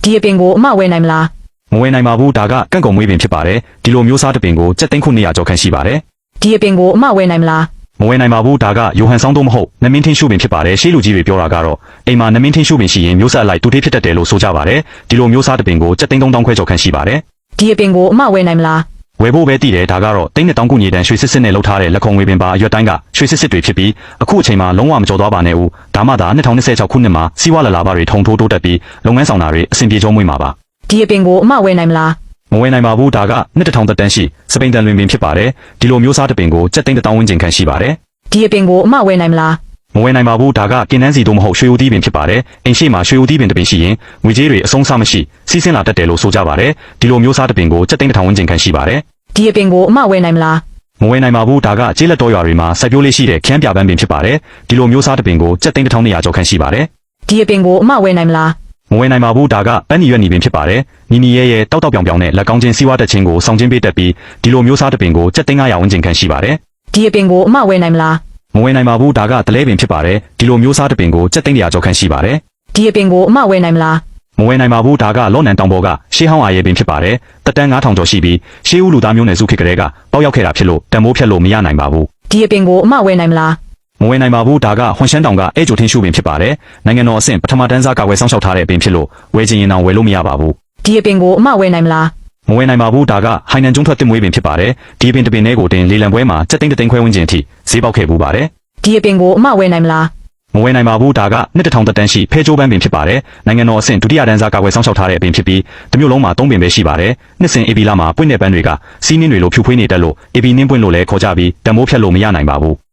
ဒီအပင်ကိုအမဝယ်နိုင်မလား မဝယ်နိုင်ပါဘူးဒါကကန့်ကုန်မွေးပင်ဖြစ်ပါတယ်ဒီလိုမျိုးစားတစ်ပင်ကိုကြက်သိန်းခု200ကျော်ခန့်ရှိပါတယ် ဒီအပင်ကိုအမဝယ်နိုင်မလား မဝယ်နိုင်ပါဘူးဒါကယိုဟန်ဆောင်တော့မဟုတ်နမင်းထင်းရှုပင်ဖြစ်ပါတယ်ရှေးလူကြီးတွေပြောတာကတော့အိမ်မှာနမင်းထင်းရှုပင်ရှိရင်မျိုးဆက်အလိုက်တူတေးဖြစ်တတ်တယ်လို့ဆိုကြပါတယ်ဒီလိုမျိုးစားတစ်ပင်ကိုကြက်သိန်း3000ခွဲကျော်ခန့်ရှိပါတယ် ဒီအပင်ကိုအမဝယ်နိုင်မလား ဝယ်ဖို့ပဲတည်တယ်ဒါကတော့သိန်း1000ခုညတန်းရွှေစစ်စစ်နဲ့လှုပ်ထားတဲ့လက်ခုံငွေပင်ပါအရွက်တိုင်းကရွှေစစ်စစ်တွေဖြစ်ပြီးအခုအချိန်မှာလုံးဝမကြော်သွားပါနဲ့ဦးဒါမှသာ2026ခုနှစ်မှာစီးပွားလလာပါတွေထုံထိုးတိုးတက်ပြီးလုပ်ငန်းဆောင်တာတွေအဆင်ပြေချုံးမွေးမှာပါ ဒီအပင်ကိုအမဝယ်နိုင်မလား မဝယ်နိုင်ပါဘူးဒါက1000သက်တမ်းရှိစပိန်တန်လွင်ပင်ဖြစ်ပါတယ်ဒီလိုမျိုးစားတစ်ပင်ကိုကြက်သိန်း1000ဝန်းကျင်ခန့်ရှိပါတယ် ဒီအပင်ကိုအမဝယ်နိုင်မလား မဝယ်နိုင်ပါဘူးဒါကကင်နန်းစီတို့မဟုတ်ရွှေဦးသီးပင်ဖြစ်ပါတယ်အိမ်ရှိမှာရွှေဦးသီးပင်တစ်ပင်ရှိရင်ငွေကြေးတွေအဆုံးအစမရှိစီးဆင်းလာတတ်တယ်လို့ဆိုကြပါတယ်ဒီလိုမျိုးစားတစ်ပင်ကိုကြက်သိန်း1000ဝန်းကျင်ခန့်ရှိပါတယ် ဒီအပင်ကိုအမဝယ်နိုင်မလား မဝယ်နိုင်ပါဘူးဒါကကျေးလက်တော်ရွာတွေမှာစိုက်ပျိုးလေးရှိတဲ့ခရမ်းပြပန်းပင်ဖြစ်ပါတယ်ဒီလိုမျိုးစားတစ်ပင်ကိုကြက်သိန်း1200ကျော်ခန့်ရှိပါတယ် ဒီအပင်ကိုအမဝယ်နိုင်မလား မဝယ်နိုင်ပါဘူးဒါကပန်းနီရွက်နီပင်ဖြစ်ပါတယ်နီနီရဲရဲတောက်တောက်ပြောင်ပြောင်နဲ့လက်ကောင်းချင်းစီးဝါးတက်ချင်းကိုဆောင်ချင်းပေးတတ်ပြီးဒီလိုမျိုးစားတစ်ပင်ကိုကြက်သိန်း900ဝန်းကျင်ခန့်ရှိပါတယ် ဒီအပင်ကိုအမဝယ်နိုင်မလား မဝယ်နိုင်ပါဘူးဒါကတလဲပင်ဖြစ်ပါတယ်ဒီလိုမျိုးစားတစ်ပင်ကိုကြက်သိန်း100ကျော်ခန့်ရှိပါတယ် ဒီအပင်ကိုအမဝယ်နိုင်မလား မဝယ်နိုင်ပါဘူးဒါကလော့နန်တောင်ပေါ်ကရှေးဟောင်းအားရဲပင်ဖြစ်ပါတယ်တက်တန်း9000ကျော်ရှိပြီးရှေးဦးလူသားမျိုးနွယ်စုခေတ်ကလေးကပေါက်ရောက်ခဲ့တာဖြစ်လို့တန်မိုးဖြတ်လို့မရနိုင်ပါဘူး ဒီအပင်ကိုအမဝယ်နိုင်မလား မဝယ်နိုင်ပါဘူးဒါကဟွန်ရှမ်းတောင်ကအဲဂျိုထင်းရှုပင်ဖြစ်ပါတယ်နိုင်ငံတော်အဆင့်ပထမတန်းစားကာကွယ်ဆောင်ရှောက်ထားတဲ့အပင်ဖြစ်လို့ဝယ်ချင်ရင်တော့ဝယ်လို့မရပါဘူး ဒီအပင်ကိုအမဝယ်နိုင်မလား မဝယ်နိုင်ပါဘူးဒါကဟိုင်နန်ကျုံထွက်တစ်မွေးပင်ဖြစ်ပါတယ်ဒီပင်တစ်ပင်လေးကိုတင်လေလံပွဲမှာကြက်သိန်းတစ်သိန်းခွဲဝန်းကျင်အထိဈေးပေါက်ခဲ့ပူပါတယ် ဒီအပင်ကိုအမဝယ်နိုင်မလား မဝယ်နိုင်ပါဘူးဒါက1000သက်တမ်းရှိဖဲကျိုးပန်းပင်ဖြစ်ပါတယ်နိုင်ငံတော်အဆင့်ဒုတိယတန်းစားကာကွယ်ဆောင်ရှောက်ထားတဲ့အပင်ဖြစ်ပြီးတစ်မျိုးလုံးမှာ3ပင်ပဲရှိပါတယ်နှစ်စဉ် AB လာမှာပွင့်တဲ့ပန်းတွေကစီးနှင်းတွေလိုဖြူဖွေးနေတတ်လို့ AB နှင်းပွင့်လို့လည်းခေါ်ကြပြီးတန်မိုးဖြတ်လို့မရနိုင်ပါဘူး